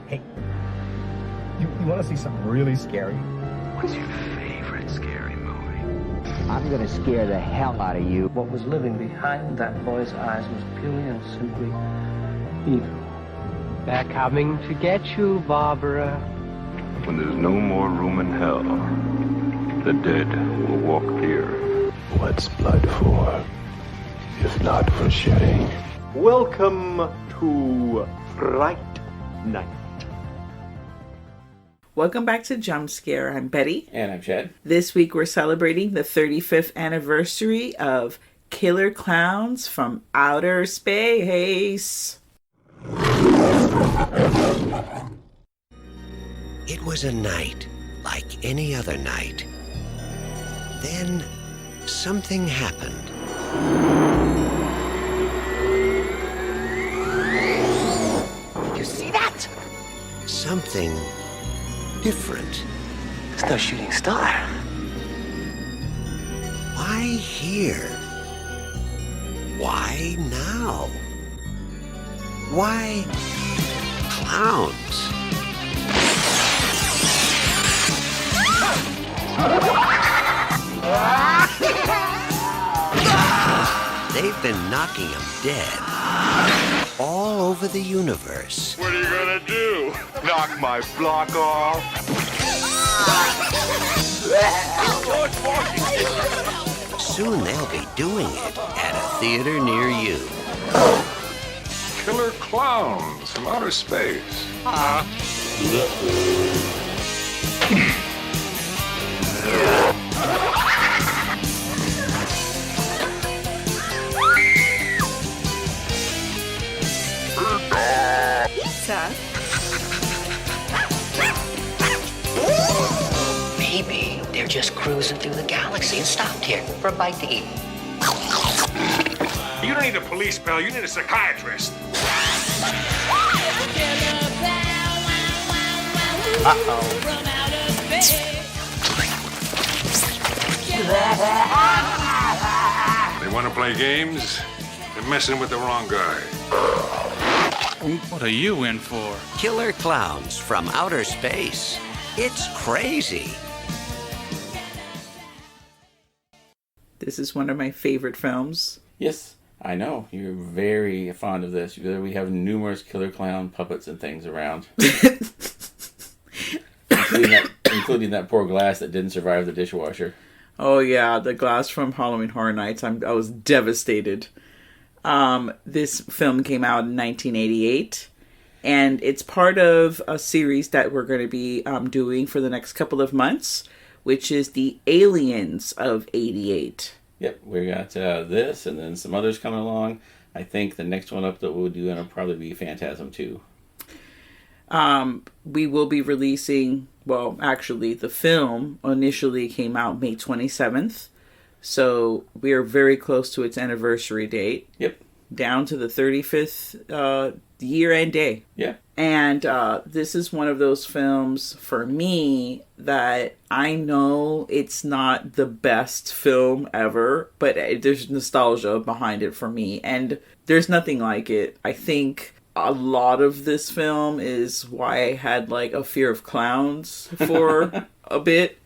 Hey, you want to see something really scary? What's your favorite scary movie? I'm gonna scare the hell out of you. What was living behind that boy's eyes was purely and simply evil. They're coming to get you, Barbara. When there's no more room in hell, the dead will walk here. What's blood for, if not for shedding? Welcome to Fright Night. Welcome back to Jump Scare. I'm Betty. And I'm Chad. This week we're celebrating the 35th anniversary of Killer Klowns from Outer Space. It was a night like any other night. Then something happened. You see that? Something different. It's no shooting star. Why here? Why now? Why clowns? They've been knocking them dead all over the universe. What are you gonna do? Knock my block off? Soon they'll be doing it at a theater near you. Killer Klowns from Outer Space. Pizza? Maybe they're just cruising through the galaxy and stopped here for a bite to eat. You don't need a police pal, you need a psychiatrist. They want to play games? They're messing with the wrong guy. What are you in for? Killer Klowns from Outer Space. It's crazy. This is one of my favorite films. Yes, I know. You're very fond of this. We have numerous killer clown puppets and things around. including that poor glass that didn't survive the dishwasher. Oh yeah, the glass from Halloween Horror Nights. I was devastated. This film came out in 1988, and it's part of a series that we're going to be doing for the next couple of months, which is the Aliens of '88. Yep, we got this, and then some others coming along. I think the next one up that we'll do will probably be Phantasm 2. We will be releasing, well, actually, the film initially came out May 27th. So we are very close to its anniversary date. Yep. Down to the 35th year-end day. Yeah. And this is one of those films for me that I know it's not the best film ever, but there's nostalgia behind it for me. And there's nothing like it. I think a lot of this film is why I had like a fear of clowns for a bit.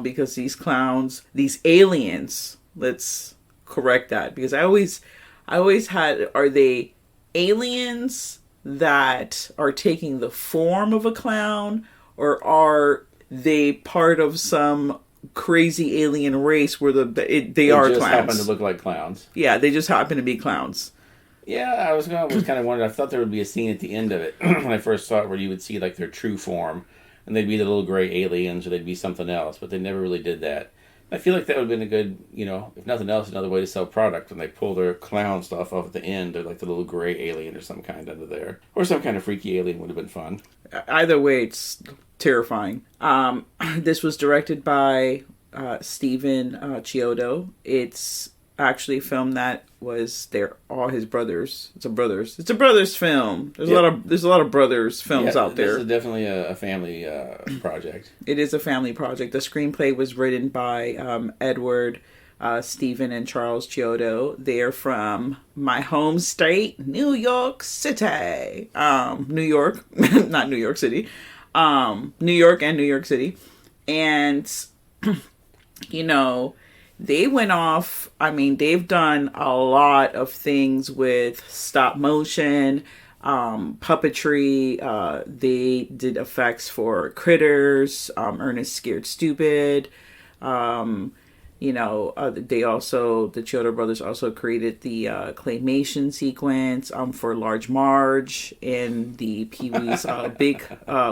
Because these clowns, these aliens, let's correct that. Because I always had, are they aliens that are taking the form of a clown, or are they part of some crazy alien race where they are just clowns? Happen to look like clowns. Yeah, they just happen to be clowns. Yeah, I was kind of wondering. I thought there would be a scene at the end of it when I first saw it where you would see like their true form, and they'd be the little gray aliens, or they'd be something else. But they never really did that. I feel like that would have been a good, if nothing else, another way to sell product when they pull their clown stuff off at the end, or like the little gray alien or some kind under there, or some kind of freaky alien would have been fun. Either way, it's terrifying. This was directed by Stephen Chiodo. It's actually a film that was all his brothers. It's a brothers film. There's a lot of brothers films out there. This is definitely a family project. It is a family project. The screenplay was written by Edward Stephen and Charles Chiodo. They're from my home state, New York City. New York, not New York City. New York and New York City. And, you know, they went off. I mean, they've done a lot of things with stop motion, puppetry. They did effects for Critters, Ernest Scared Stupid. You know, the Chiodo brothers also created the claymation sequence for Large Marge and the Pee-wee's Big,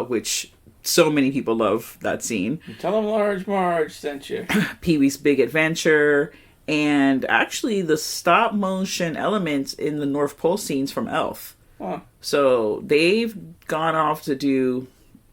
which so many people love that scene. Tell them Large Marge sent you. Pee-wee's Big Adventure, and actually the stop motion elements in the North Pole scenes from Elf. Huh. So they've gone off to do,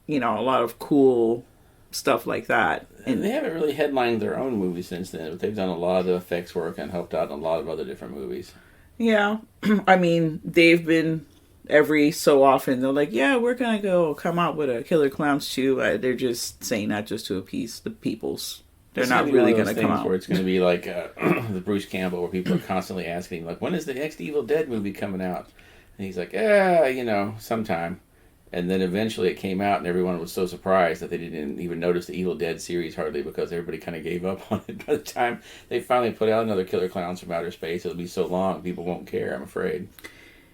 you know, a lot of cool stuff like that. And they haven't really headlined their own movies since then, but they've done a lot of effects work and helped out in a lot of other different movies. Yeah. I mean, they've been every so often, they're like, yeah, we're going to come out with a Killer Klowns 2. They're just saying that just to appease the peoples. They're not really going to come out. Where it's going to be like the Bruce Campbell, where people are constantly asking him, like, when is the next Evil Dead movie coming out? And he's like, you know, sometime. And then eventually it came out, and everyone was so surprised that they didn't even notice the Evil Dead series hardly, because everybody kind of gave up on it. By the time they finally put out another Killer Klowns from Outer Space, it'll be so long, people won't care, I'm afraid.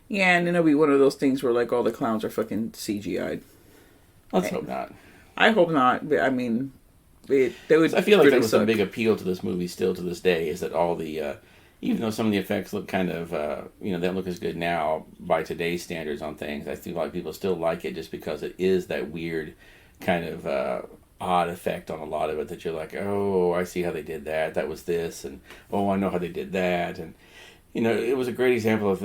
Yeah, and then it'll be one of those things where, like, all the clowns are fucking CGI'd. Let's hope not. I hope not. I mean, they would. I feel like that was a big appeal to this movie still to this day, is that all the... even though some of the effects look kind of, they don't look as good now by today's standards on things, I feel like people still like it just because it is that weird kind of odd effect on a lot of it that you're like, oh, I see how they did that. That was this. And, oh, I know how they did that. And, you know, it was a great example of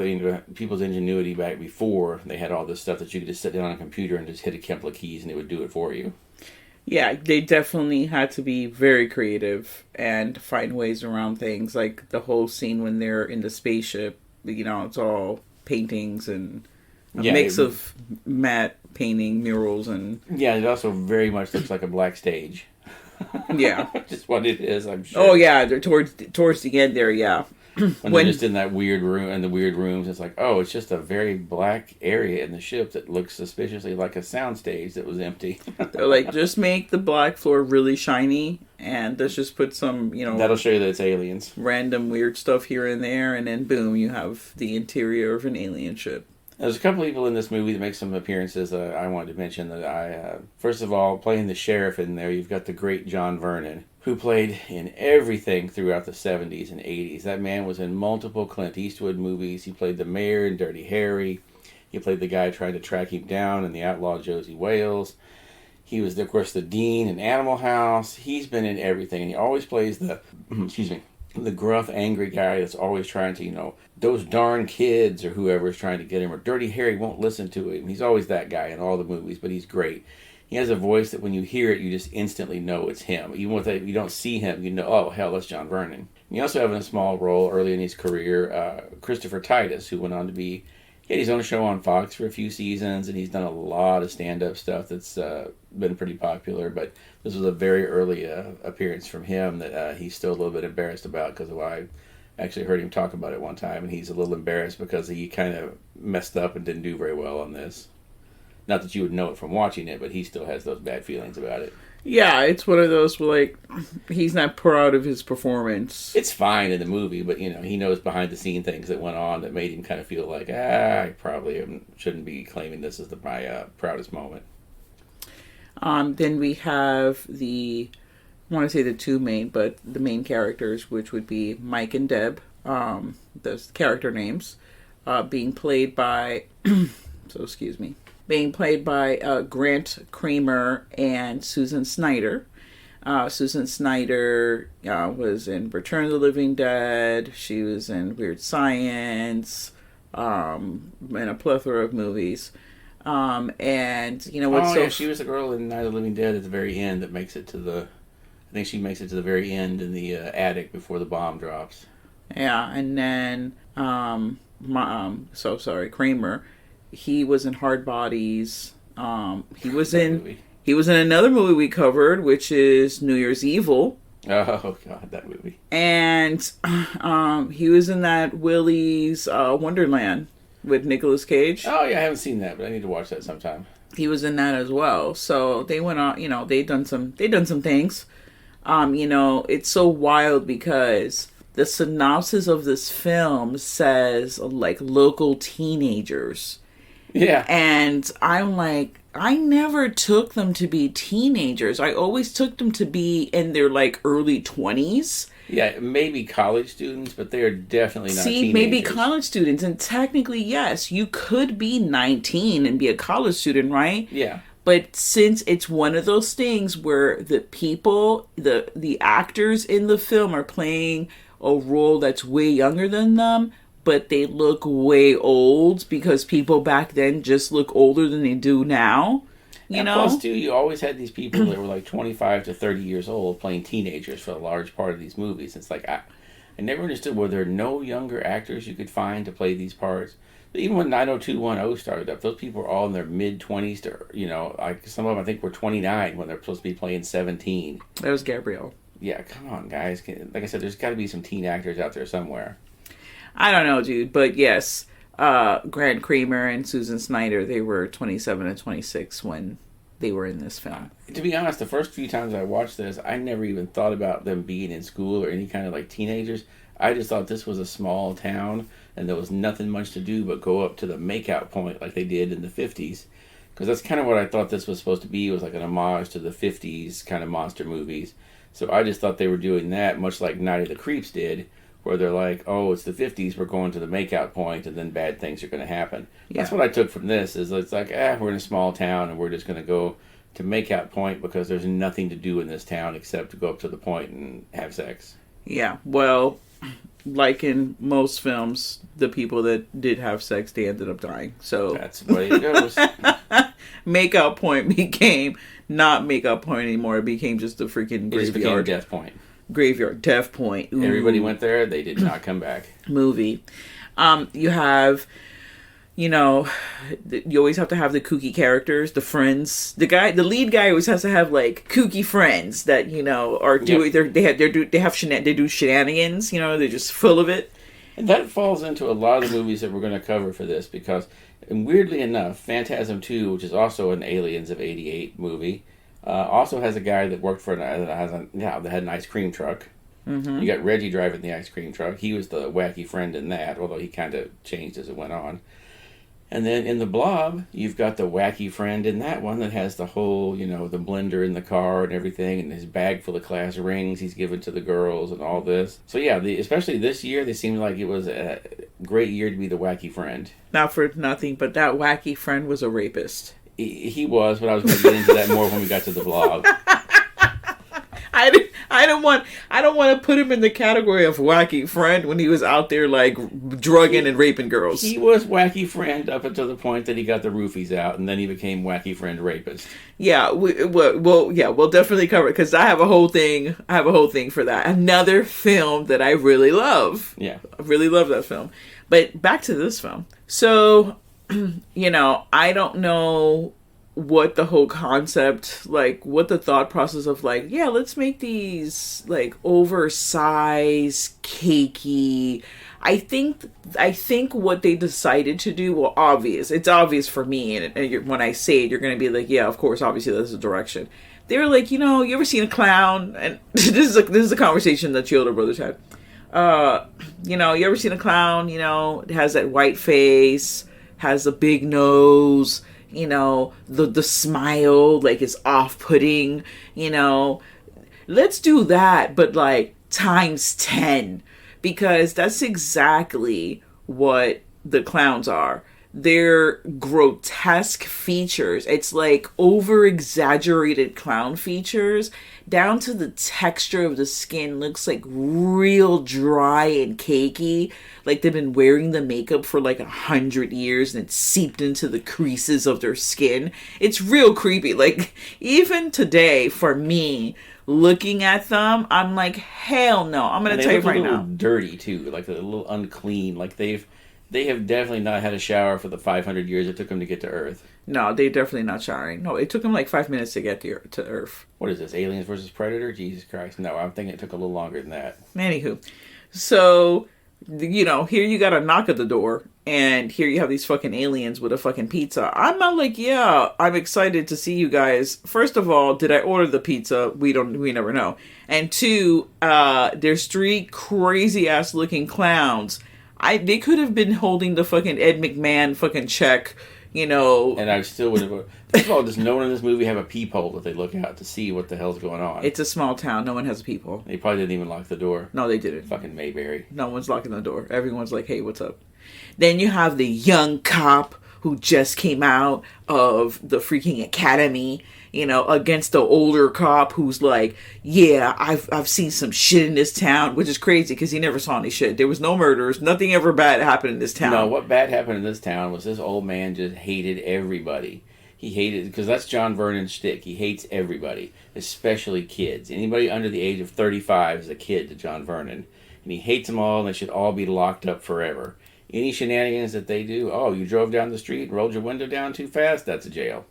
people's ingenuity back before they had all this stuff that you could just sit down on a computer and just hit a couple of keys and it would do it for you. Yeah, they definitely had to be very creative and find ways around things. Like the whole scene when they're in the spaceship, you know, it's all paintings and a mix of matte painting, murals, and... Yeah, it also very much looks like a black stage. Yeah. Just what it is, I'm sure. Oh, yeah, they're towards the end there, yeah. When they're just in that weird room, in the weird rooms, it's like, oh, it's just a very black area in the ship that looks suspiciously like a soundstage that was empty. They're like, just make the black floor really shiny, and let's just put some, you know... That'll show you that it's aliens. Random weird stuff here and there, and then boom, you have the interior of an alien ship. There's a couple people in this movie that make some appearances I wanted to mention that first of all, playing the sheriff in there, you've got the great John Vernon, who played in everything throughout the 70s and 80s. That man was in multiple Clint Eastwood movies. He played the mayor in Dirty Harry. He played the guy trying to track him down in The Outlaw Josie Wales. He was, of course, the dean in Animal House. He's been in everything, and he always plays the, the gruff, angry guy that's always trying to, those darn kids or whoever is trying to get him, or Dirty Harry won't listen to him. He's always that guy in all the movies, but he's great. He has a voice that when you hear it, you just instantly know it's him. Even if you don't see him, you know, oh, hell, that's John Vernon. And you also have in a small role early in his career, Christopher Titus, who went on to he had his own show on Fox for a few seasons, and he's done a lot of stand-up stuff that's been pretty popular. But this was a very early appearance from him that he's still a little bit embarrassed about, because I actually heard him talk about it one time, and he's a little embarrassed because he kind of messed up and didn't do very well on this. Not that you would know it from watching it, but he still has those bad feelings about it. Yeah, it's one of those where, like, he's not proud of his performance. It's fine in the movie, but, he knows behind-the-scene things that went on that made him kind of feel like, I probably shouldn't be claiming this as my proudest moment. Then we have I want to say the two main, but the main characters, which would be Mike and Deb, those character names, being played by, Grant Kramer and Susan Snyder. Susan Snyder was in Return of the Living Dead. She was in Weird Science, and a plethora of movies. And she was the girl in Night of the Living Dead at the very end that makes it to the... I think she makes it to the very end in the attic before the bomb drops. Yeah, and then Kramer. He was in Hard Bodies. He was in another movie we covered, which is New Year's Evil. Oh God, that movie. And he was in that Willy's Wonderland with Nicolas Cage. Oh yeah, I haven't seen that, but I need to watch that sometime. He was in that as well. So they went on, they done some things. It's so wild because the synopsis of this film says like local teenagers. Yeah. And I'm like, I never took them to be teenagers. I always took them to be in their like early 20s. Yeah, maybe college students, but they are definitely not teenagers. Maybe college students. And technically, yes, you could be 19 and be a college student, right? Yeah. But since it's one of those things where the people, the actors in the film are playing a role that's way younger than them, but they look way old because people back then just look older than they do now. You know? Plus, too, you always had these people that were like 25 to 30 years old playing teenagers for a large part of these movies. It's like, I never understood, were there no younger actors you could find to play these parts? Even when 90210 started up, those people were all in their mid-20s to, like some of them I think were 29 when they're supposed to be playing 17. That was Gabrielle. Yeah, come on, guys. Like I said, there's got to be some teen actors out there somewhere. I don't know, dude, but yes, Grant Kramer and Susan Snyder, they were 27 and 26 when they were in this film. To be honest, the first few times I watched this, I never even thought about them being in school or any kind of like teenagers. I just thought this was a small town and there was nothing much to do but go up to the makeout point like they did in the 50s. Because that's kind of what I thought this was supposed to be. It was like an homage to the 50s kind of monster movies. So I just thought they were doing that, much like Night of the Creeps did, where they're like, oh, it's the 50s, we're going to the makeout point, and then bad things are going to happen. Yeah. That's what I took from this, is it's like, we're in a small town, and we're just going to go to makeout point because there's nothing to do in this town except to go up to the point and have sex. Yeah, well, like in most films, the people that did have sex, they ended up dying. So that's the way it goes. Makeout point became not makeout point anymore. It became just a freaking graveyard. It just became Death Point. Graveyard, Death Point. Ooh. Everybody went there. They did not come back. Movie. You have, you always have to have the kooky characters, the friends. The lead guy always has to have like kooky friends that are doing. Yep. They do shenanigans. They're just full of it. And that falls into a lot of the movies that we're going to cover for this because, and weirdly enough, Phantasm 2, which is also an Aliens of '88 movie. Also has a guy that worked for that had an ice cream truck. Mm-hmm. You got Reggie driving the ice cream truck. He was the wacky friend in that, although he kind of changed as it went on. And then in the Blob, you've got the wacky friend in that one that has the whole, the blender in the car and everything, and his bag full of class rings he's given to the girls and all this. So yeah, especially this year, they seemed like it was a great year to be the wacky friend. Not for nothing, but that wacky friend was a rapist. He was, but I was going to get into that more when we got to the Blob. I don't want to put him in the category of wacky friend when he was out there like drugging and raping girls. He was wacky friend up until the point that he got the roofies out, and then he became wacky friend rapist. Yeah, we'll definitely cover it because I have a whole thing. For that. Another film that I really love. Yeah, I really love that film. But back to this film. So, I don't know what the whole concept, like what the thought process of like, yeah, let's make these like oversized, cakey. I think what they decided to do, well, it's obvious for me, and when I say it, you're going to be like, yeah, of course, obviously that's the direction. They were like, you ever seen a clown? And this is a conversation that Chiodo Brothers had. You ever seen a clown? It has that white face, has a big nose. The smile, like, is off-putting, let's do that, but like times 10, because that's exactly what the clowns are. They're grotesque features. It's like over-exaggerated clown features, down to the texture of the skin looks like real dry and cakey, like they've been wearing the makeup for like 100 years and it's seeped into the creases of their skin. It's real creepy. Like, even today, for me, looking at them, I'm like, hell no. I'm gonna tell you right now. They look a little dirty too, like a little unclean. Like they have definitely not had a shower for the 500 years it took them to get to Earth. No, they're definitely not showering. No, it took them like 5 minutes to get to Earth. What is this, Aliens versus Predator? Jesus Christ. No, I'm thinking it took a little longer than that. Anywho. So, you know, here you got a knock at the door, and here you have these fucking aliens with a fucking pizza. I'm not like, yeah, I'm excited to see you guys. First of all, did I order the pizza? We never know. And two, there's three crazy ass looking clowns. They could have been holding the fucking Ed McMahon fucking check, you know. And I still would have. First of all, does no one in this movie have a peephole that they look out to see what the hell's going on? It's a small town. No one has a peephole. They probably didn't even lock the door. No, they didn't. Fucking Mayberry. No one's locking the door. Everyone's like, hey, what's up? Then you have the young cop who just came out of the freaking academy, you know, against the older cop who's like, yeah, I've seen some shit in this town, which is crazy because he never saw any shit. There was no murders. Nothing ever bad happened in this town. No, what bad happened in this town was this old man just hated everybody. He hated, because that's John Vernon's shtick. He hates everybody, especially kids. Anybody under the age of 35 is a kid to John Vernon. And he hates them all, and they should all be locked up forever. Any shenanigans that they do, oh, you drove down the street and rolled your window down too fast, that's a jail.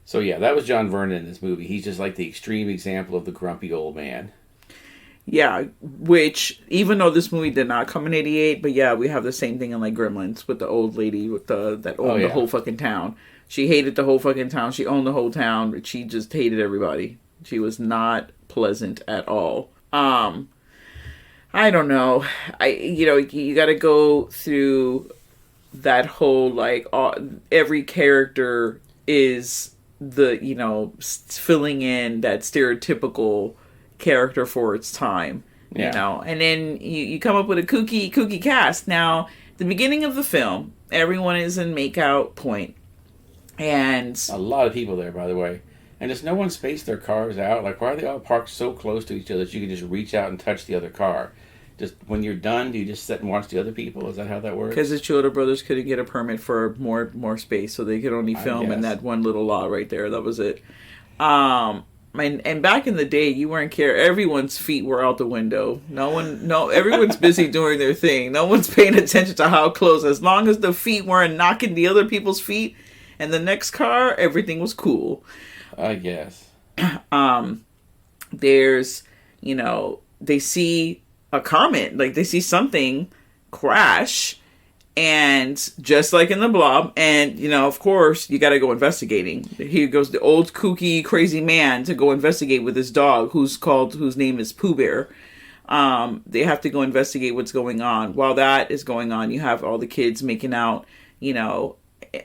So yeah, that was John Vernon in this movie. He's just like the extreme example of the grumpy old man. Yeah, which, even though this movie did not come in 88, but yeah, we have the same thing in like Gremlins with the old lady with that owned the whole fucking town. She hated the whole fucking town. She owned the whole town, but she just hated everybody. She was not pleasant at all. I don't know. You got to go through that whole, like, every character is the, you know, filling in that stereotypical character for its time, you know, and then you come up with a kooky cast. Now, the beginning of the film, everyone is in make-out point, and a lot of people there, by the way, and does no one space their cars out? Like, why are they all parked so close to each other that you can just reach out and touch the other car? Just when you're done, do you just sit and watch the other people? Is that how that works? Because the Chioda brothers couldn't get a permit for more space, so they could only film in that one little lot right there. That was it. And back in the day, you weren't care. Everyone's feet were out the window. Everyone's busy doing their thing. No one's paying attention to how close. As long as the feet weren't knocking the other people's feet and the next car, everything was cool. I guess. There's, you know, they see a comet, like they see something crash, and just like in the Blob, and you know, of course, you got to go investigating. Here goes the old kooky crazy man to go investigate with his dog, whose name is Pooh Bear. They have to go investigate what's going on. While that is going on, you have all the kids making out, you know,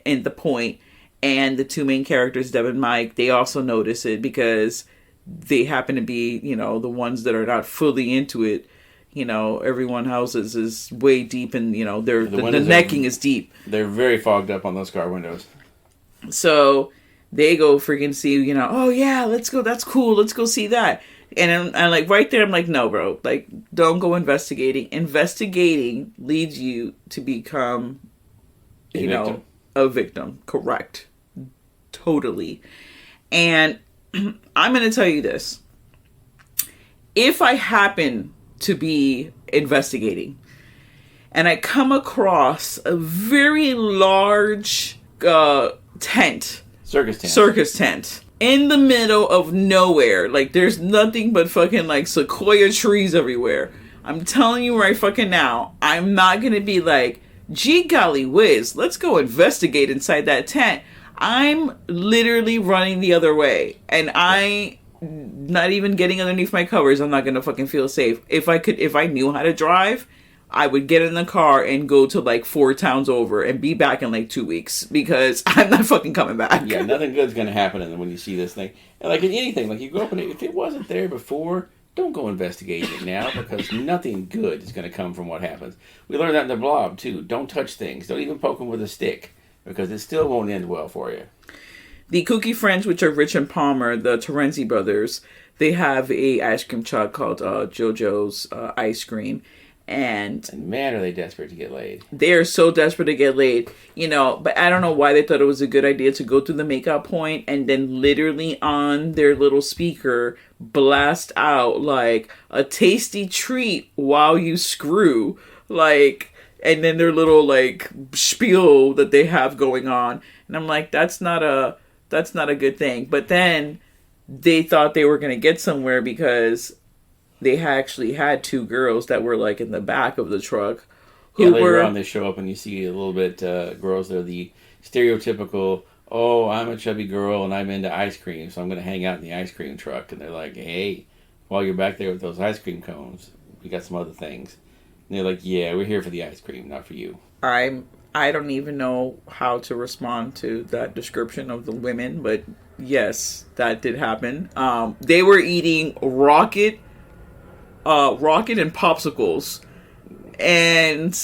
in the point, and the two main characters, Deb and Mike, they also notice it because they happen to be, you know, the ones that are not fully into it. You know, everyone houses is way deep, and you know, the necking is deep. They're very fogged up on those car windows. So they go freaking see, you know, oh yeah, let's go. That's cool. Let's go see that. And I'm like, right there, I'm like, no, bro, like, don't go investigating. Investigating leads you to become, you know, a victim. Correct. Totally. And I'm going to tell you this. If I happen to be investigating and I come across a very large circus tent in the middle of nowhere, like there's nothing but fucking like sequoia trees everywhere, I'm telling you right fucking now, I'm not gonna be like, gee golly whiz, let's go investigate inside that tent. I'm literally running the other way, and not even getting underneath my covers. I'm not gonna fucking feel safe. If I knew how to drive, I would get in the car and go to like 4 towns over and be back in like 2 weeks, because I'm not fucking coming back. Yeah, nothing good's gonna happen when you see this thing. And like in anything, like you go up and if it wasn't there before, don't go investigating it now, because nothing good is gonna come from what happens. We learned that in the Blob too. Don't touch things. Don't even poke them with a stick, because it still won't end well for you. The Kooky Friends, which are Rich and Palmer, the Terenzi brothers, they have a ice cream truck called JoJo's Ice Cream. And man, are they desperate to get laid. They are so desperate to get laid. You know, but I don't know why they thought it was a good idea to go through the makeout point and then literally on their little speaker blast out like a tasty treat while you screw. Like, and then their little like spiel that they have going on, and I'm like, that's not a good thing. But then they thought they were gonna get somewhere because they actually had two girls that were like in the back of the truck. Later on they show up and you see a little bit girls. They're the stereotypical, oh, I'm a chubby girl and I'm into ice cream, so I'm going to hang out in the ice cream truck. And they're like, hey, while you're back there with those ice cream cones, we got some other things. And they're like, yeah, we're here for the ice cream, not for you. I don't even know how to respond to that description of the women, but yes, that did happen. They were eating rocket and popsicles, and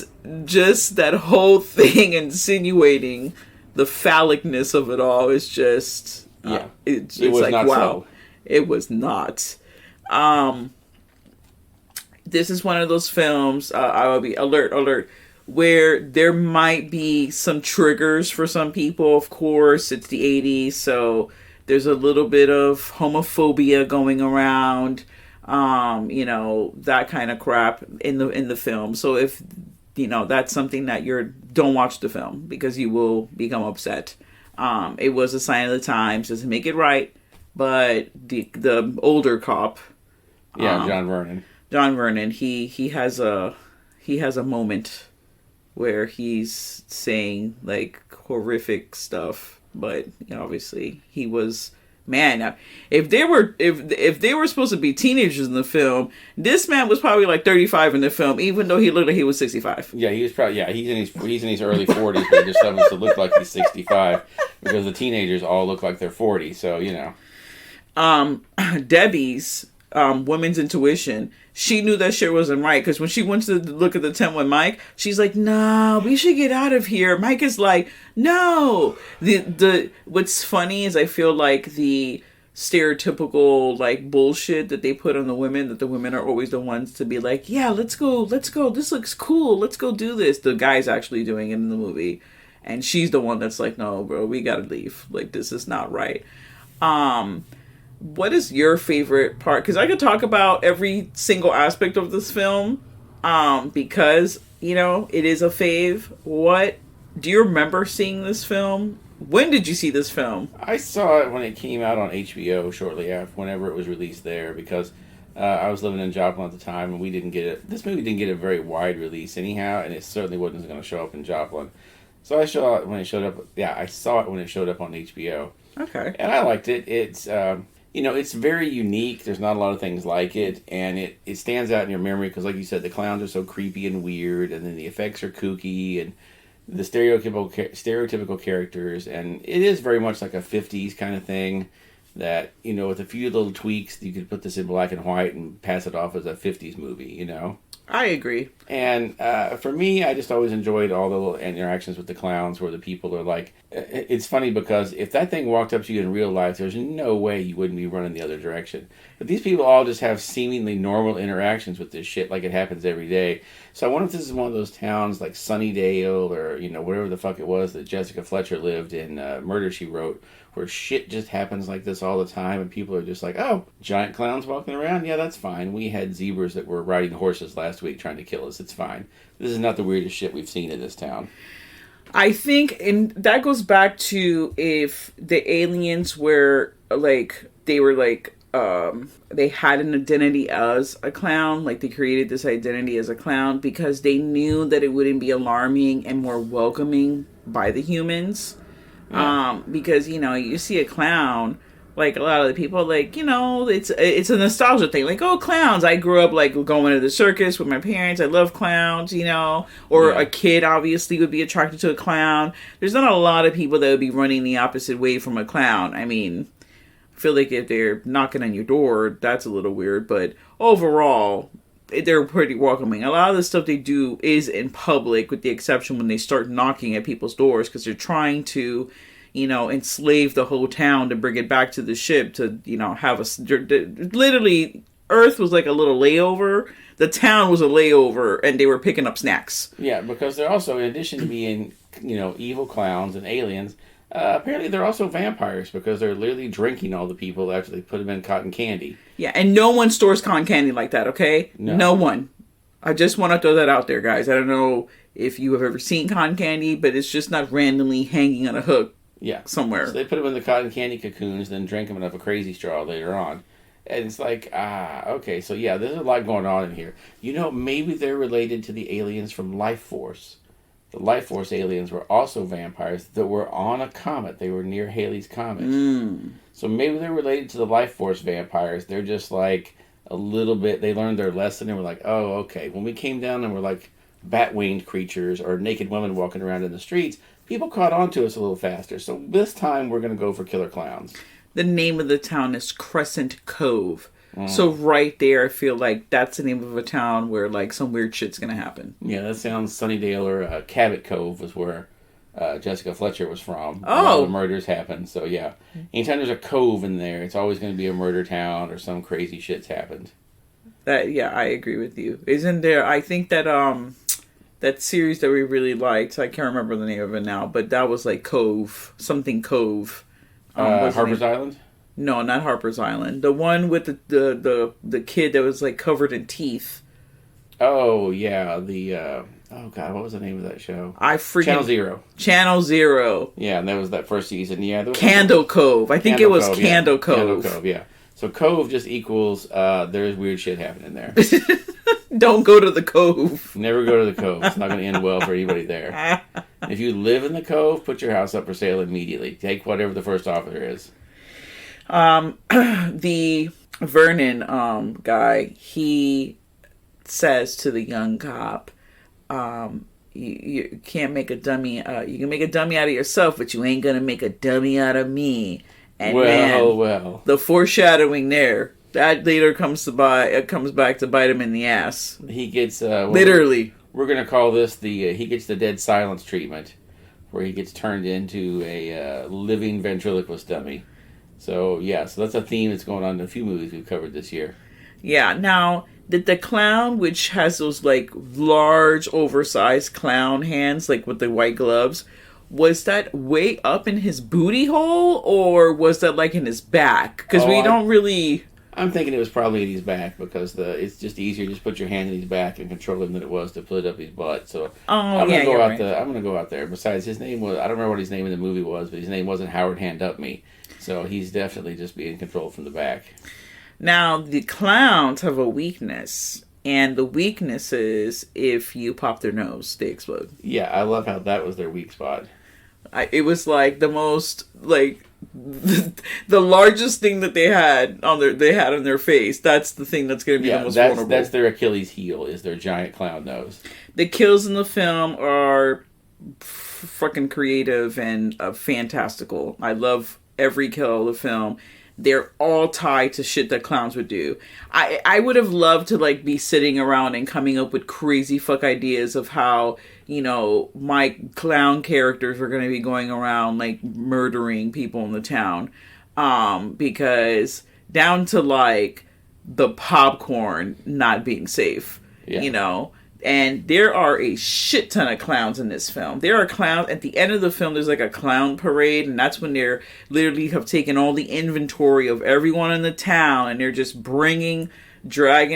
just that whole thing insinuating the phallicness of it all is just it's it was like, not wow, so. It was not. This is one of those films, I will be alert, where there might be some triggers for some people. Of course, it's the 80s, so there's a little bit of homophobia going around, that kind of crap in the film. So if that's something that don't watch the film, because you will become upset. It was a sign of the times, doesn't make it right, but the older cop, John Vernon, he has a moment where he's saying like horrific stuff, but obviously he was, man, if they were supposed to be teenagers in the film, this man was probably like 35 in the film, even though he looked like he was 65. Yeah, he was probably, he's in his early 40s, but they're starting to look like he's 65 because the teenagers all look like they're 40. So Debbie's women's intuition, she knew that shit wasn't right, because when she went to look at the tent with Mike, she's like, "No, we should get out of here." Mike is like, "No." The what's funny is I feel like the stereotypical like bullshit that they put on the women, that the women are always the ones to be like, "Yeah, let's go, this looks cool, let's go do this." The guy's actually doing it in the movie, and she's the one that's like, "No, bro, we gotta leave. Like, this is not right." What is your favorite part? Because I could talk about every single aspect of this film, because, it is a fave. What, do you remember seeing this film? When did you see this film? I saw it when it came out on HBO shortly after, whenever it was released there, because I was living in Joplin at the time, and this movie didn't get a very wide release anyhow, and it certainly wasn't going to show up in Joplin. So I saw it when it showed up. Yeah, I saw it when it showed up on HBO. Okay. And I liked it. It's it's very unique. There's not a lot of things like it, and it stands out in your memory because, like you said, the clowns are so creepy and weird, and then the effects are kooky, and the stereotypical characters, and it is very much like a 50s kind of thing that, with a few little tweaks, you could put this in black and white and pass it off as a 50s movie, I agree. And for me, I just always enjoyed all the little interactions with the clowns where the people are like... It's funny because if that thing walked up to you in real life, there's no way you wouldn't be running the other direction. But these people all just have seemingly normal interactions with this shit like it happens every day. So I wonder if this is one of those towns like Sunnydale or, whatever the fuck it was that Jessica Fletcher lived in, Murder, She Wrote, where shit just happens like this all the time and people are just like, oh, giant clowns walking around? Yeah, that's fine. We had zebras that were riding horses last week trying to kill us. It's fine. This is not the weirdest shit we've seen in this town. I think, and that goes back to if the aliens were like, they were like, they had an identity as a clown, like they created this identity as a clown because they knew that it wouldn't be alarming and more welcoming by the humans. Yeah. Because, you see a clown, like a lot of the people, like, it's a nostalgia thing. Like, oh, clowns. I grew up like going to the circus with my parents. I love clowns, or a kid obviously would be attracted to a clown. There's not a lot of people that would be running the opposite way from a clown. I mean, I feel like if they're knocking on your door, that's a little weird, but overall, they're pretty welcoming. A lot of the stuff they do is in public, with the exception when they start knocking at people's doors, because they're trying to, enslave the whole town to bring it back to the ship to, have literally, Earth was like a little layover. The town was a layover, and they were picking up snacks. Yeah, because they're also, in addition to being, evil clowns and aliens, apparently they're also vampires because they're literally drinking all the people after they put them in cotton candy. Yeah, and no one stores cotton candy like that, okay? No one. I just want to throw that out there, guys. I don't know if you have ever seen cotton candy, but it's just not randomly hanging on a hook somewhere. So they put them in the cotton candy cocoons, then drink them up a crazy straw later on. And it's like, okay, so yeah, there's a lot going on in here. You know, maybe they're related to the aliens from Life Force. The Life Force aliens were also vampires that were on a comet. They were near Halley's Comet. So maybe they're related to the Life Force vampires. They're just like a little bit, they learned their lesson and were like, oh, okay. When we came down and were like bat-winged creatures or naked women walking around in the streets, people caught on to us a little faster. So this time we're going to go for killer clowns. The name of the town is Crescent Cove. So right there, I feel like that's the name of a town where like some weird shit's gonna happen. Yeah, that sounds Sunnydale or Cabot Cove was where Jessica Fletcher was from. Oh, the murders happened. So yeah, anytime there's a cove in there, it's always going to be a murder town or some crazy shit's happened. I agree with you. Isn't there? I think that that series that we really liked. I can't remember the name of it now, but that was like Cove, something Cove. Harper's Island? No, not Harper's Island. The one with the kid that was like covered in teeth. Oh yeah, oh god, what was the name of that show? Channel Zero. Channel Zero. Yeah, and that was that first season. Yeah, Candle Cove. I think it was Candle Cove. Candle Cove. Yeah. So Cove just equals there's weird shit happening there. Don't go to the Cove. Never go to the Cove. It's not going to end well for anybody there. If you live in the Cove, put your house up for sale immediately. Take whatever the first offer is. The Vernon guy, he says to the young cop, you can't make a dummy. You can make a dummy out of yourself, but you ain't gonna make a dummy out of me. And well, the foreshadowing there. That later comes back to bite him in the ass. He gets literally. We're gonna call this he gets the dead silence treatment, where he gets turned into a living ventriloquist dummy. So yeah, so that's a theme that's going on in a few movies we've covered this year. Yeah. Now, did the clown, which has those like large, oversized clown hands, like with the white gloves, was that way up in his booty hole, or was that like in his back? Because we don't really. I'm thinking it was probably in his back because it's just easier to just put your hand in his back and control him than it was to put it up his butt. So I'm gonna go out there. Besides, his name was, I don't remember what his name in the movie was, but his name wasn't Howard Hand Up Me. So he's definitely just being controlled from the back. Now the clowns have a weakness, and the weakness is if you pop their nose, they explode. Yeah, I love how that was their weak spot. It was like the most the largest thing that they had on their face. That's the thing that's going to be the most vulnerable. That's their Achilles heel, is their giant clown nose. The kills in the film are fucking creative and fantastical. I love every kill of the film. They're all tied to shit that clowns would do. I would have loved to like be sitting around and coming up with crazy fuck ideas of how, you know, my clown characters are going to be going around like murdering people in the town. Because down to like the popcorn not being safe, you know. And there are a shit ton of clowns in this film. There are clowns. At the end of the film, there's like a clown parade. And that's when they're literally have taken all the inventory of everyone in the town. And they're just dragging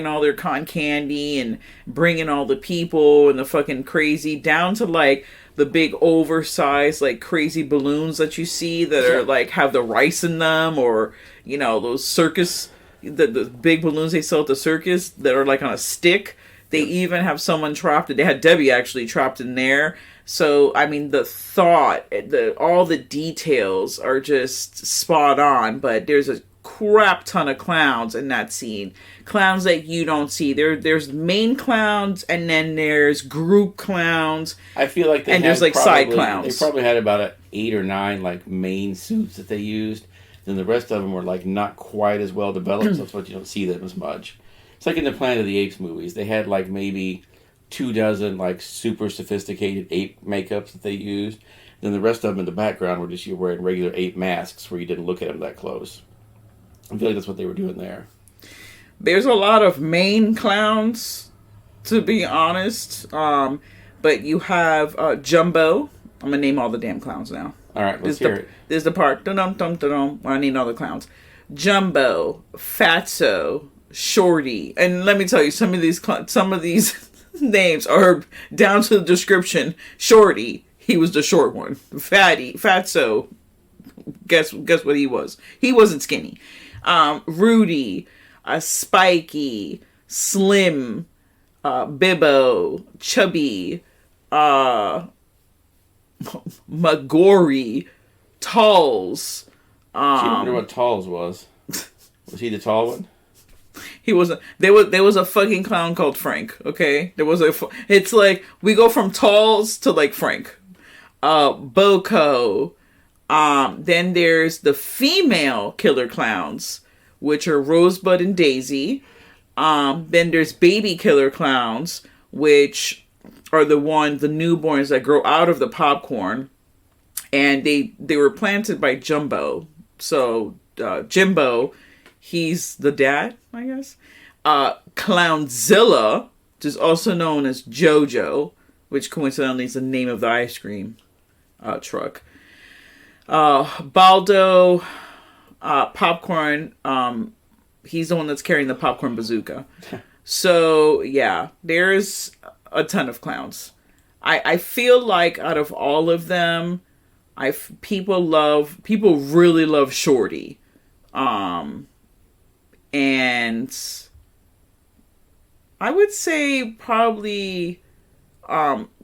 all their cotton candy and bringing all the people and the fucking crazy down to like the big oversized like crazy balloons that you see that are like have the rice in them, or, you know, those circus, the big balloons they sell at the circus that are like on a stick. They even have someone trapped. They had Debbie actually trapped in there. So, I mean, the thought, all the details are just spot on. But there's a crap ton of clowns in that scene. Clowns that you don't see. There's main clowns, and then there's group clowns. I feel like there's like side clowns. They probably had about 8 or 9 like main suits that they used. Then the rest of them were like not quite as well developed. So that's why you don't see them as much. It's like in the Planet of the Apes movies. They had like maybe 24 like super sophisticated ape makeups that they used. Then the rest of them in the background were just you wearing regular ape masks where you didn't look at them that close. I feel like that's what they were doing there. There's a lot of main clowns, to be honest. But you have Jumbo. I'm going to name all the damn clowns now. All right, let's hear it. There's the part. Dum-dum-dum-dum. I need all the clowns. Jumbo, Fatso, Shorty, and let me tell you, some of these names are down to the description. Shorty, he was the short one. Fatso, guess what he was? He wasn't skinny. Rudy, Spiky, Slim, Bibbo, Chubby, Magori, Talls. I wonder what Talls was. Was he the tall one? He wasn't. There was a fucking clown called Frank. Okay, it's like we go from Talls to like Frank, Boko. Then there's the female killer clowns, which are Rosebud and Daisy. Then there's baby killer clowns, which are the newborns that grow out of the popcorn, and they were planted by Jumbo. So Jimbo, he's the dad, I guess. Clownzilla, which is also known as JoJo, which coincidentally is the name of the ice cream truck. Baldo, Popcorn, he's the one that's carrying the popcorn bazooka. So, yeah, there's a ton of clowns. I feel like out of all of them, people really love Shorty. And I would say probably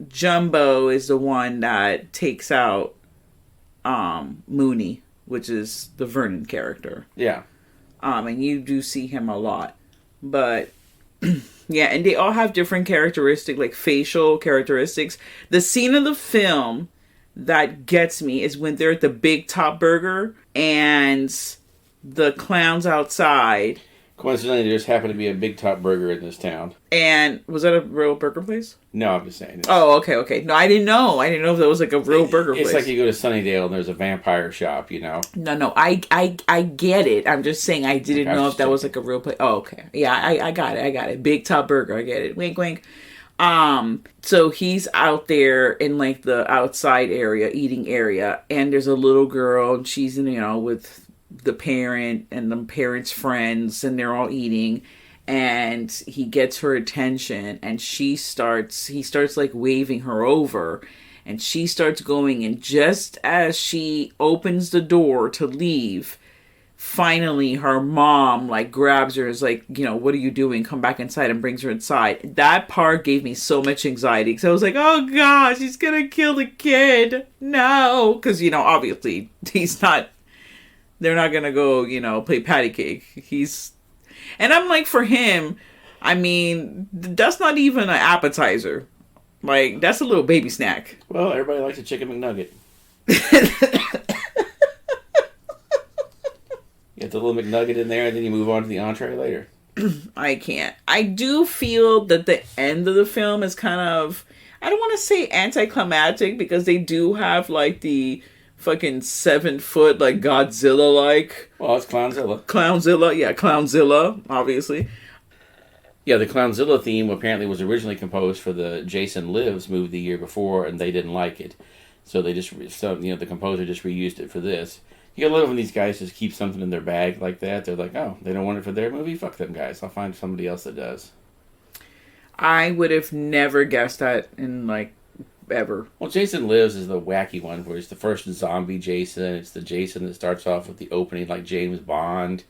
Jumbo is the one that takes out Mooney, which is the Vernon character. Yeah. And you do see him a lot. But yeah, and they all have different characteristics, like facial characteristics. The scene of the film that gets me is when they're at the Big Top Burger and the clowns outside. Coincidentally, there just happened to be a Big Top Burger in this town. And was that a real burger place? No, I'm just saying. Oh, okay. No, I didn't know. I didn't know if that was like a real burger place. It's like you go to Sunnydale and there's a vampire shop, you know? No, I get it. I'm just saying I didn't know if that was like a real place. Oh, okay. Yeah, I got it. Big Top Burger, I get it. Wink, wink. So he's out there in like the outside area, eating area, and there's a little girl, and she's with the parent and the parent's friends, and they're all eating, and he gets her attention, and he starts like waving her over, and she starts going, and just as she opens the door to leave, finally her mom like grabs her, is like, what are you doing? Come back inside, and brings her inside. That part gave me so much anxiety, because I was like, oh gosh, he's gonna kill the kid. No, because obviously they're not gonna go, play patty cake. And I'm like, for him, I mean, that's not even an appetizer. Like, that's a little baby snack. Well, everybody likes a chicken McNugget. You get the little McNugget in there, and then you move on to the entree later. I can't. I do feel that the end of the film is kind of, I don't want to say anticlimactic, because they do have like the fucking 7-foot like Godzilla like. Well, it's Clownzilla. Clownzilla, obviously. Yeah, the Clownzilla theme apparently was originally composed for the Jason Lives movie the year before, and they didn't like it, so the composer just reused it for this. You gotta love when these guys just keep something in their bag like that. They're like, oh, they don't want it for their movie? Fuck them guys. I'll find somebody else that does. I would have never guessed that in like ever. Well, Jason Lives is the wacky one where it's the first zombie Jason. It's the Jason that starts off with the opening like James Bond.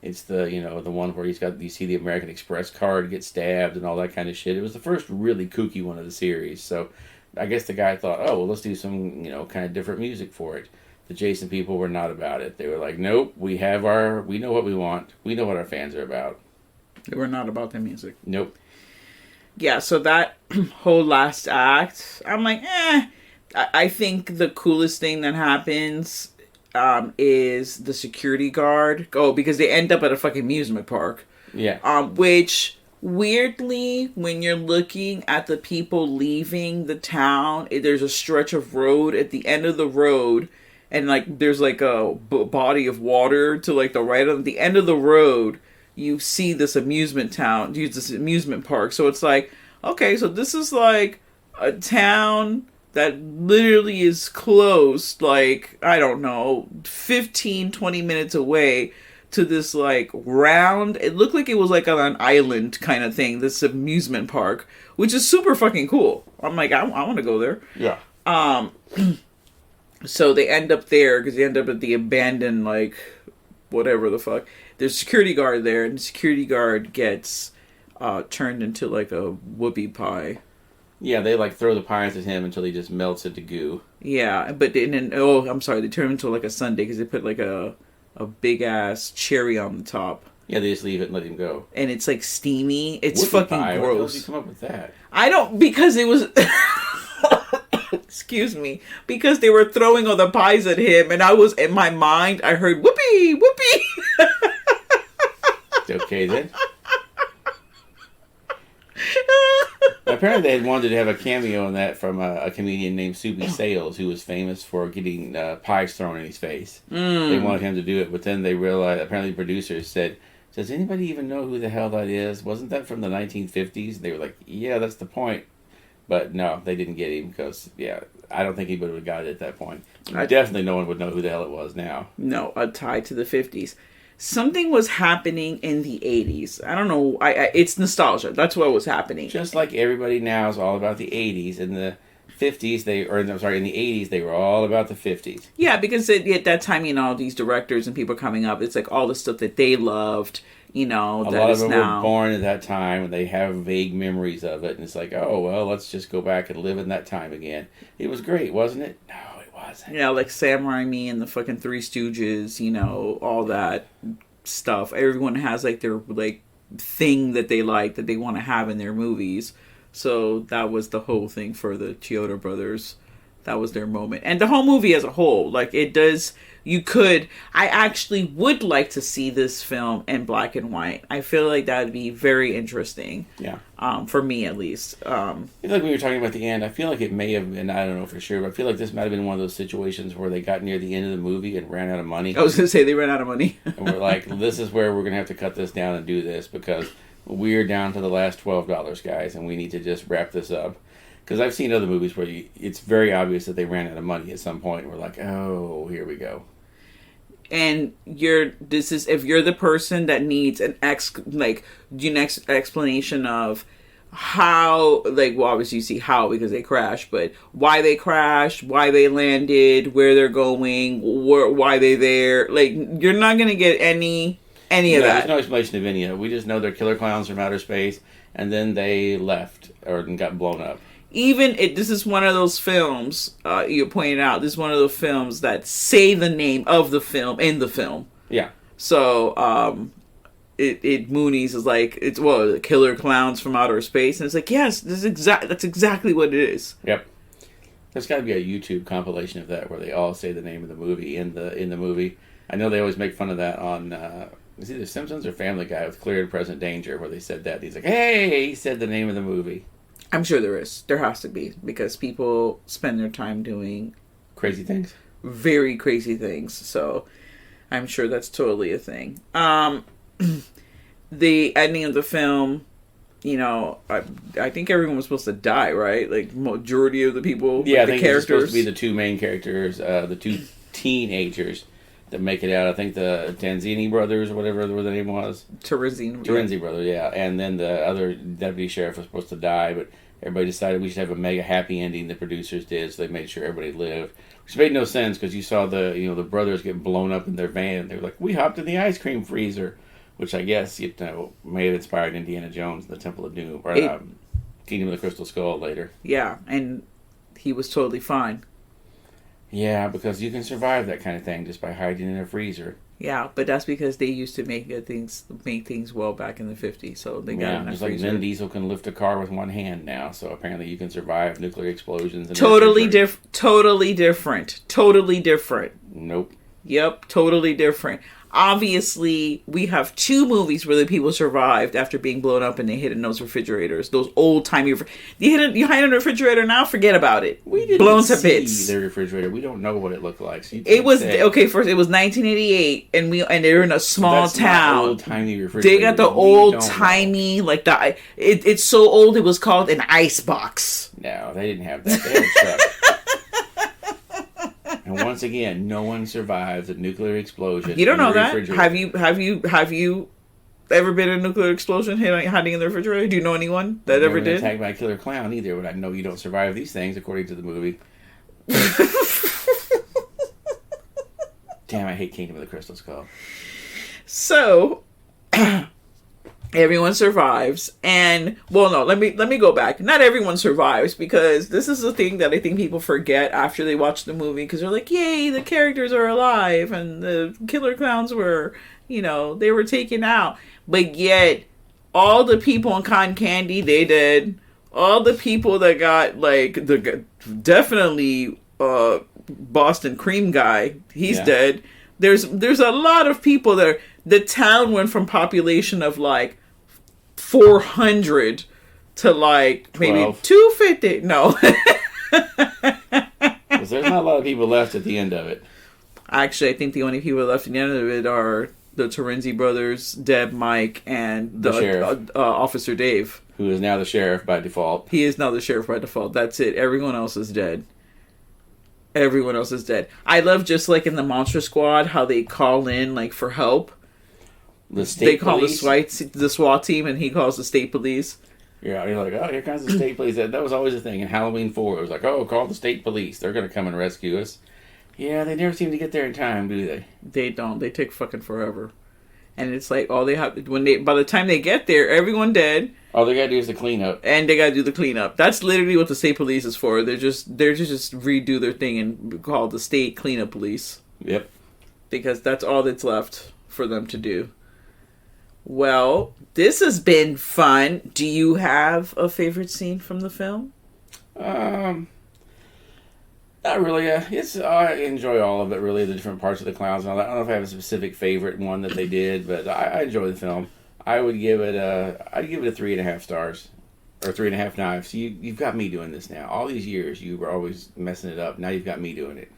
It's the the one where you see the American Express card get stabbed and all that kind of shit. It was the first really kooky one of the series. So I guess the guy thought, oh, well, let's do some kind of different music for it. The Jason people were not about it. They were like, nope, we know what we want. We know what our fans are about. They were not about their music. Nope. Yeah, so that whole last act, I'm like, I think the coolest thing that happens is the security guard. Oh, because they end up at a fucking amusement park. Yeah. Which, weirdly, when you're looking at the people leaving the town, there's a stretch of road at the end of the road, and like there's like a body of water to like the right of the end of the road. You see this amusement park. So it's like, okay, so this is like a town that literally is close, like, I don't know, 15, 20 minutes away to this like round. It looked like it was like on an island kind of thing. This amusement park, which is super fucking cool. I'm like, I want to go there. Yeah. So they end up there because they end up at the abandoned like whatever the fuck. There's a security guard there, and the security guard gets turned into like a whoopie pie. Yeah, they like throw the pies at him until he just melts into goo. Yeah, but then I'm sorry, they turn him into like a sundae because they put like a big ass cherry on the top. Yeah, they just leave it and let him go. And it's like steamy. It's Whoopie fucking pie. gross. Where did you come up with that? I don't, because it was excuse me, because they were throwing all the pies at him, and I was in my mind I heard whoopee whoopee. It's okay then. Apparently they had wanted to have a cameo in that from a comedian named Soupy Sales, who was famous for getting pies thrown in his face. They wanted him to do it, but then they realized, apparently the producers said, does anybody even know who the hell that is? Wasn't that from the 1950s? They were like, yeah, that's the point. But no, they didn't get him because, yeah, I don't think he would have got it at that point. Definitely no one would know who the hell it was now. No, a tie to the 50s. Something was happening in the 80s. I don't know. It's nostalgia. That's what was happening. Just like everybody now is all about the 80s. In the 50s, in the 80s, they were all about the 50s. Yeah, because at that time, these directors and people coming up, it's like all the stuff that they loved, A lot of them were born at that time, and they have vague memories of it. And it's like, oh, well, let's just go back and live in that time again. It was great, wasn't it? No. Yeah, like Sam Raimi and the fucking Three Stooges, all that stuff. Everyone has like their like thing that they like that they want to have in their movies. So that was the whole thing for the Chiodo brothers. That was their moment. And the whole movie as a whole, like it does, I actually would like to see this film in black and white. I feel like that would be very interesting. Yeah. For me at least. I feel like we were talking about the end. I feel like it may have been, I don't know for sure, but I feel like this might have been one of those situations where they got near the end of the movie and ran out of money. I was going to say they ran out of money. And we're like, this is where we're going to have to cut this down and do this because we're down to the last $12, guys, and we need to just wrap this up. Because I've seen other movies where it's very obvious that they ran out of money at some point. And we're like, oh, here we go. And if you're the person that needs an next explanation of how, obviously you see how because they crashed, but why they crashed, why they landed, where they're going, why they're there. You're not gonna get any of that. There's no explanation of any of it. We just know they're killer clowns from outer space, and then they left or got blown up. This is one of those films, you pointed out, this is one of those films that say the name of the film in the film. Yeah. So, Moonies is like, it's killer clowns from outer space. And it's like, yes, that's exactly what it is. Yep. There's got to be a YouTube compilation of that where they all say the name of the movie in the movie. I know they always make fun of that on, is it The Simpsons or Family Guy with Clear and Present Danger where they said that. He's like, hey, he said the name of the movie. I'm sure there is. There has to be because people spend their time doing crazy things. Very crazy things. So I'm sure that's totally a thing. The ending of the film, I think everyone was supposed to die, right? Like majority of the people, yeah, the I think it's supposed to be the two main characters, the two teenagers that make it out. I think the Tanzini brothers, or whatever the name was. Terenzi brothers, yeah. And then the other deputy sheriff was supposed to die, but everybody decided we should have a mega happy ending. The producers did, so they made sure everybody lived. Which made no sense because you saw the brothers get blown up in their van. They were like, we hopped in the ice cream freezer, which I guess may have inspired Indiana Jones and the Temple of Doom, or Kingdom of the Crystal Skull later. Yeah, and he was totally fine. Yeah, because you can survive that kind of thing just by hiding in a freezer. Yeah, but that's because they used to make things well back in the 50s, so they got in a just freezer. Like Vin Diesel can lift a car with one hand now, so apparently you can survive nuclear explosions. And Totally different. Nope. Yep, totally different. Obviously, we have two movies where the people survived after being blown up and they hid in those refrigerators. Those old-timey... You hide in a refrigerator now, forget about it. We didn't blown to see bits. The refrigerator. We don't know what it looked like. So it was... Okay, first, it was 1988, and they were in a small town. Not old-timey refrigerator. They got the old-timey... It's so old, it was called an ice box. No, they didn't have that. They had a truck. And once again, no one survives a nuclear explosion. You don't know in the that? refrigerator. Have you ever been in a nuclear explosion hiding in the refrigerator? Do you know anyone that ever did? Attacked by a killer clown either, but I know you don't survive these things according to the movie. Damn, I hate Kingdom of the Crystal Skull. So everyone survives, and well, no, let me go back. Not everyone survives, because this is the thing that I think people forget after they watch the movie, because they're like, "Yay, the characters are alive, and the killer clowns were, they were taken out." But yet, all the people in Cotton Candy, they dead. All the people that got definitely Boston Cream guy, he's dead. There's a lot of people that the town went from population of 400 to maybe 250. No. Because there's not a lot of people left at the end of it. Actually, I think the only people left at the end of it are the Terenzi brothers, Deb, Mike, and the sheriff, Officer Dave. Who is now the sheriff by default. He is now the sheriff by default. That's it. Everyone else is dead. Everyone else is dead. I love, just like in the Monster Squad, how they call in for help. They call the SWAT team, and he calls the state police. Yeah, you're like, oh, here comes the state police. That was always a thing in Halloween 4. It was like, oh, call the state police. They're going to come and rescue us. Yeah, they never seem to get there in time, do they? They don't. They take fucking forever. And it's like, all they have, by the time they get there, everyone dead. All they gotta do is the cleanup. And they gotta do the cleanup. That's literally what the state police is for. They're just redo their thing and call the state cleanup police. Yep. Because that's all that's left for them to do. Well, this has been fun. Do you have a favorite scene from the film? Not really. I enjoy all of it, really, the different parts of the clowns and all that. I don't know if I have a specific favorite one that they did, but I enjoy the film. I'd give it a 3.5 stars. Or 3.5 knives. You've got me doing this now. All these years, you were always messing it up. Now you've got me doing it.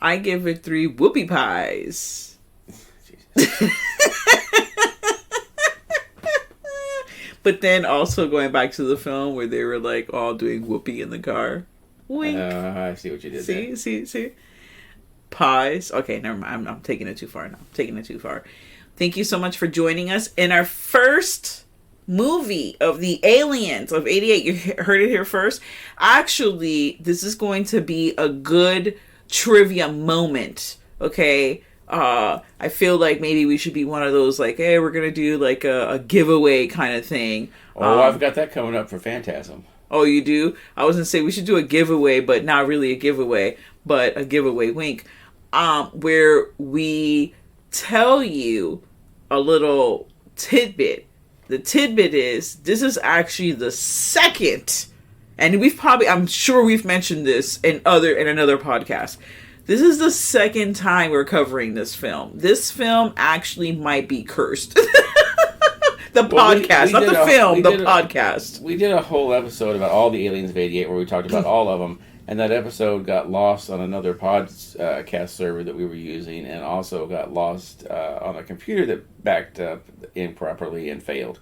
I give it 3 whoopie pies. Jesus. But then also going back to the film where they were all doing whoopee in the car. Wink. I see what you did there. See? Pies. Okay, never mind. I'm taking it too far now. Thank you so much for joining us in our first movie of the Aliens of '88. You heard it here first. Actually, this is going to be a good trivia moment. Okay. I feel like maybe we should be one of those hey, we're gonna do a giveaway kind of thing. Oh, I've got that coming up for Phantasm. Oh, you do? I was going to say we should do a giveaway, but not really a giveaway, but a giveaway wink, where we tell you a little tidbit. The tidbit is, this is actually the second, and I'm sure we've mentioned this in another podcast. This is the second time we're covering this film. This film actually might be cursed. The podcast, not the film, the podcast. We did a whole episode about all the Aliens of '88 where we talked about all of them, and that episode got lost on another podcast server that we were using, and also got lost on a computer that backed up improperly and failed.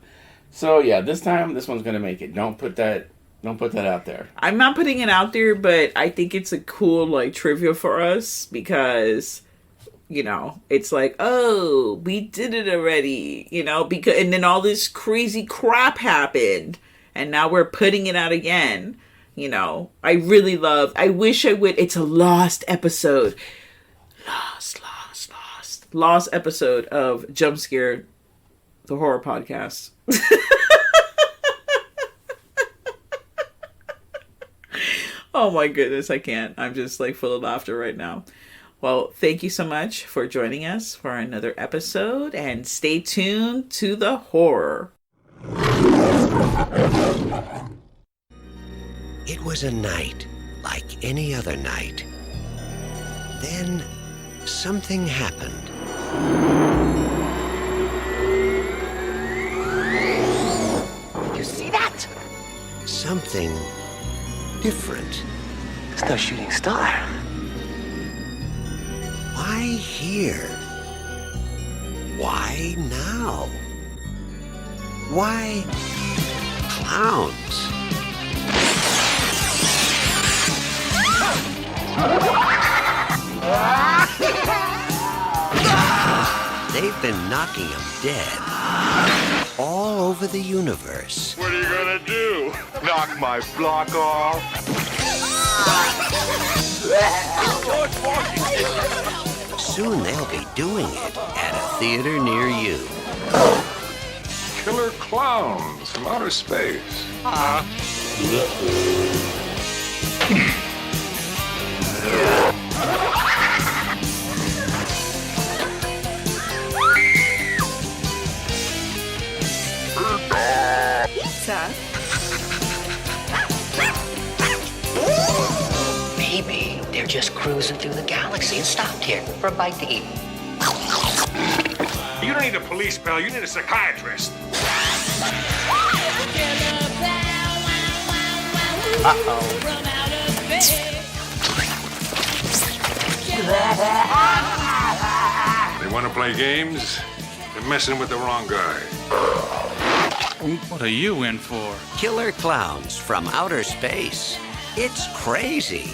So yeah, this time this one's going to make it. Don't put that out there. I'm not putting it out there, but I think it's a cool trivia for us because, it's oh, we did it already, because, and then all this crazy crap happened and now we're putting it out again. I wish I would. It's a lost episode. Lost episode of Jump Scare, the horror podcast. Oh my goodness, I can't. I'm just full of laughter right now. Well, thank you so much for joining us for another episode, and stay tuned to the horror. It was a night like any other night. Then something happened. You see that? Something different. It's no shooting star. Why here? Why now? Why clowns? they've been knocking them dead all over the universe. What are you gonna do? Knock my block off? Soon they'll be doing it at a theater near you. Killer clowns from outer space. Maybe they're just cruising through the galaxy and stopped here for a bite to eat. You don't need a police pal, you need a psychiatrist. They want to play games? They're messing with the wrong guy. What are you in for? Killer clowns from outer space. It's crazy.